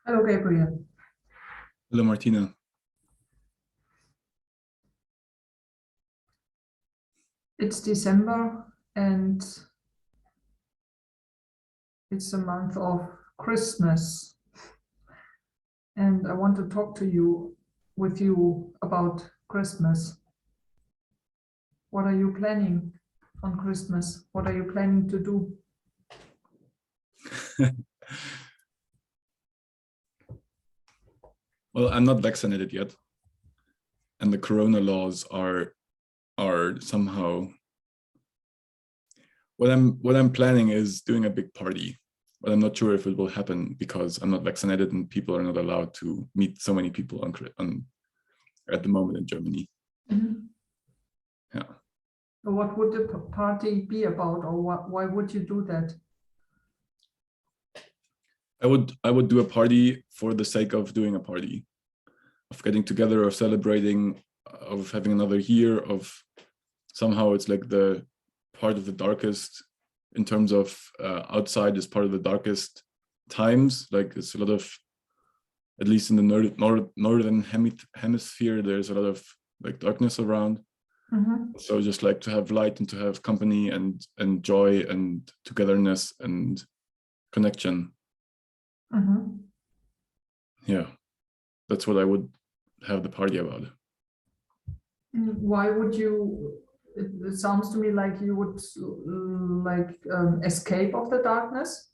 Hello, Gabriel. Hello, Martina. It's December and it's a month of Christmas. And I want to talk to you with you about Christmas. What are you planning on Christmas? What are you planning to do? Well, I'm not vaccinated yet, and the corona laws are somehow. What I'm planning is doing a big party, but I'm not sure if it will happen because I'm not vaccinated and people are not allowed to meet so many people at the moment in Germany. Mm-hmm. Yeah. So what would the party be about, or why would you do that? I would do a party for the sake of doing a party, of getting together, of celebrating, of having another year, of somehow it's like the part of the darkest in terms of outside is part of the darkest times. Like it's a lot of, at least in the northern hemisphere, there's a lot of like darkness around. Mm-hmm. So just like to have light and to have company and joy and togetherness and connection. Mm-hmm. Yeah, that's what I would have the party about. Why would you? It sounds to me like you would escape of the darkness,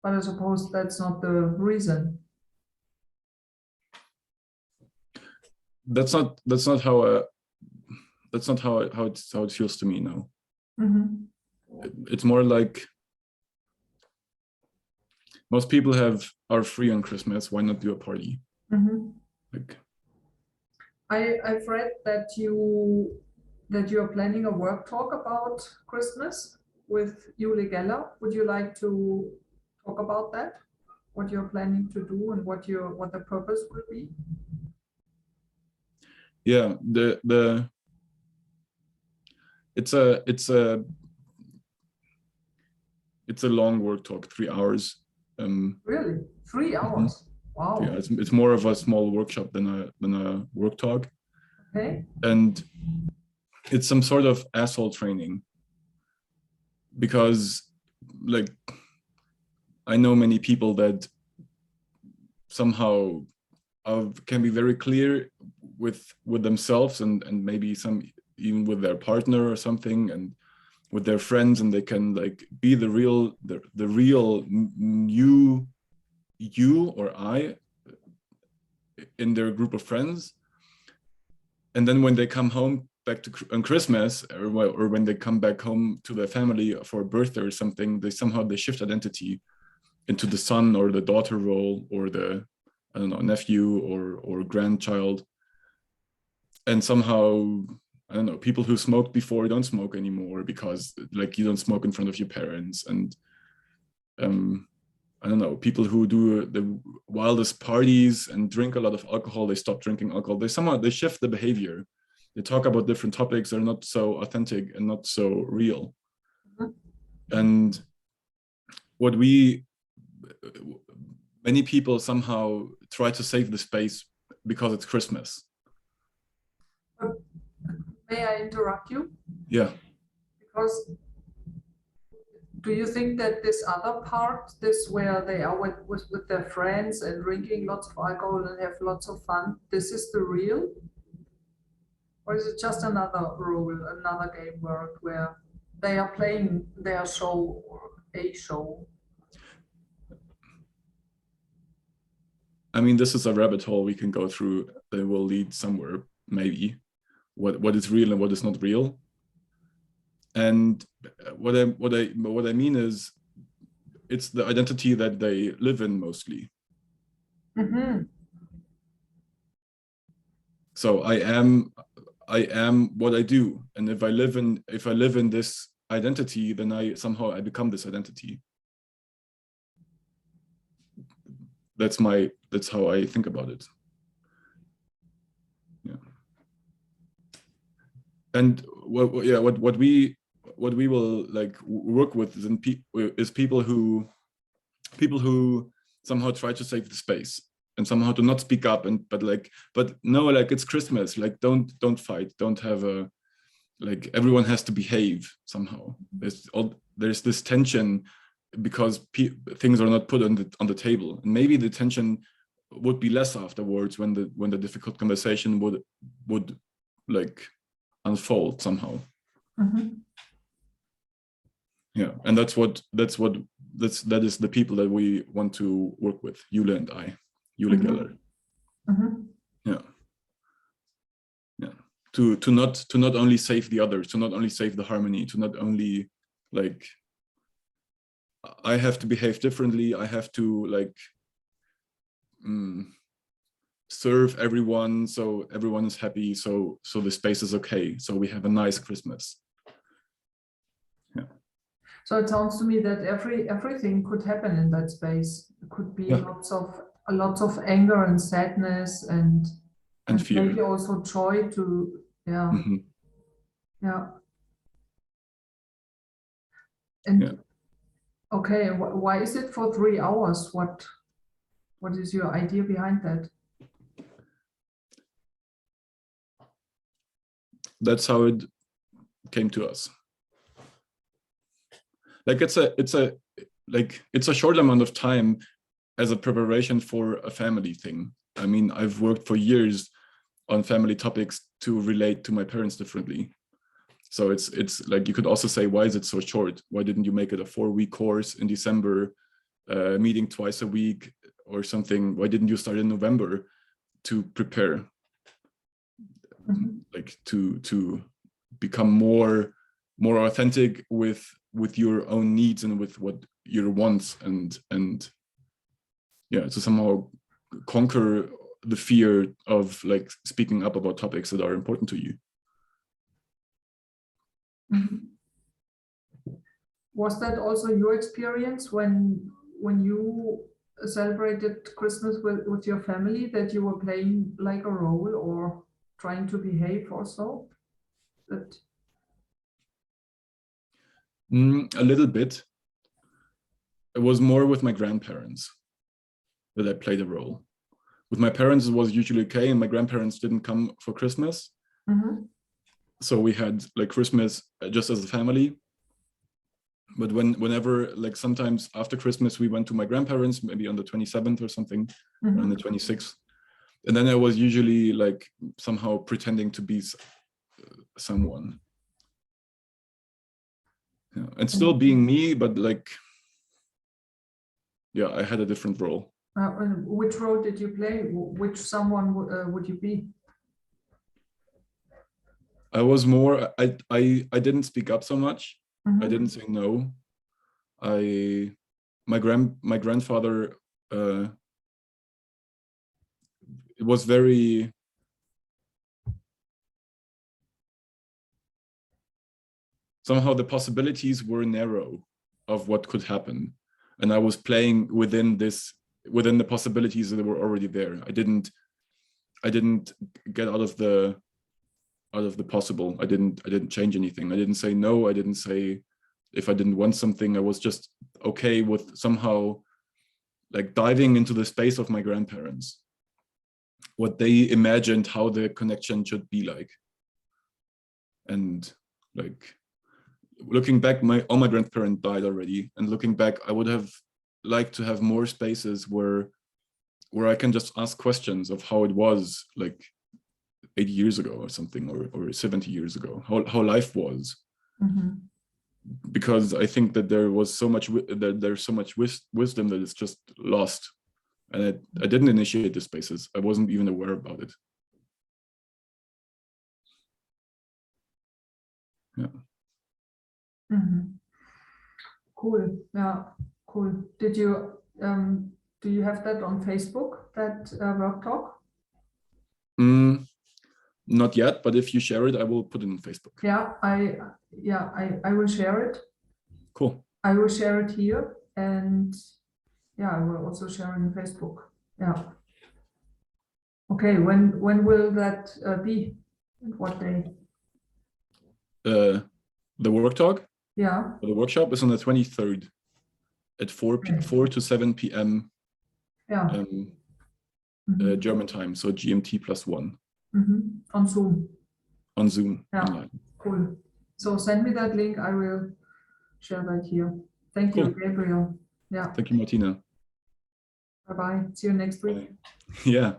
but I suppose that's not the reason. That's not how it feels to me now. Mm-hmm. It's more like most people are free on Christmas. Why not do a party? Mm-hmm. Like, I've read that you are planning a work talk about Christmas with Jule. Would you like to talk about that? What you're planning to do and what the purpose will be? yeah, it's a long work talk, 3 hours. Really? 3 hours? Wow. Yeah, it's more of a small workshop than a work talk. Okay. And it's some sort of asshole training because like I know many people that somehow can be very clear with themselves and maybe some even with their partner or something and with their friends, and they can like be the real you or I in their group of friends. And then when they come home back to on Christmas or when they come back home to their family for a birthday or something, they shift identity into the son or the daughter role or the, I don't know, nephew or grandchild. And somehow, I don't know, people who smoked before don't smoke anymore because like you don't smoke in front of your parents. And I don't know, people who do the wildest parties and drink a lot of alcohol, they stop drinking alcohol. They shift the behavior. They talk about different topics that are not so authentic and not so real. And what many people somehow try to save the space because it's Christmas. May I interrupt you? Yeah. Because do you think that this other part, this where they are with their friends and drinking lots of alcohol and have lots of fun, this is the real? Or is it just another role, another game world where they are playing their show or a show? I mean, this is a rabbit hole we can go through that will lead somewhere, maybe. What is real and what is not real. And what I mean is, it's the identity that they live in mostly. Mm-hmm. So I am what I do, and if I live in this identity, then I become this identity. That's how I think about it. Yeah. And what we will like work with is people who somehow try to save the space and somehow to not speak up, but no, like it's Christmas, like don't fight, don't have a, like everyone has to behave somehow. There's this tension because things are not put on the table, and maybe the tension would be less afterwards when the difficult conversation would like unfold somehow. Yeah, and that is the people that we want to work with, Jule and I, Jule Geller. Yeah, to not only save the others, to not only save the harmony, to not only like I have to behave differently, I have to like serve everyone so everyone is happy, so the space is okay, so we have a nice Christmas. Yeah. So it sounds to me that everything could happen in that space. It could be lots of anger and sadness and fear. Maybe also joy to And okay, why is it for 3 hours? What is your idea behind that? That's how it came to us. Like it's a short amount of time as a preparation for a family thing. I mean, I've worked for years on family topics to relate to my parents differently. So it's like, you could also say, why is it so short? Why didn't you make it a 4-week course in December, meeting twice a week or something? Why didn't you start in November to prepare? Like to become more authentic with your own needs and with what your wants, and yeah, to somehow conquer the fear of like speaking up about topics that are important to you. Was that also your experience when you celebrated Christmas with your family, that you were playing like a role or trying to behave also? That a little bit. It was more with my grandparents that I played a role. With my parents, it was usually okay, and my grandparents didn't come for Christmas. So we had like Christmas just as a family. But whenever, like sometimes after Christmas, we went to my grandparents, maybe on the 27th or something, or on the 26th. And then I was usually like somehow pretending to be someone. Yeah. And still being me, but like, yeah, I had a different role. Which role did you play? Which someone would you be? I was more, I didn't speak up so much. I didn't say no. My grandfather, it was very, somehow the possibilities were narrow of what could happen. And I was playing within the possibilities that were already there. I didn't get out of the possible. I didn't change anything. I didn't say no. I didn't say if I didn't want something. I was just okay with somehow like diving into the space of my grandparents, what they imagined how the connection should be like. And like looking back, all my grandparents died already, and looking back, I would have liked to have more spaces where I can just ask questions of how it was like 80 years ago or something, or 70 years ago, how life was. Because I think that there's so much wisdom that is just lost, and I didn't initiate the spaces. I wasn't even aware about it. Yeah. Cool. Yeah, cool. Did you do you have that on Facebook, that work talk? Not yet, but if you share it, I will put it on Facebook. Yeah, I will share it. Cool. I will share it here, and yeah, I will also share it on Facebook. Yeah. Okay, when will that be? What day? The work talk? Yeah. The workshop is on the 23rd at 4 to 7 p.m. Yeah. German time, so GMT +1 On Zoom. on Zoom Yeah. online. Cool. So send me that link. I will share that here. Thank you, Cool. Gabriel. Yeah. Thank you, Martina. Bye-bye. See you next week. Bye. Yeah.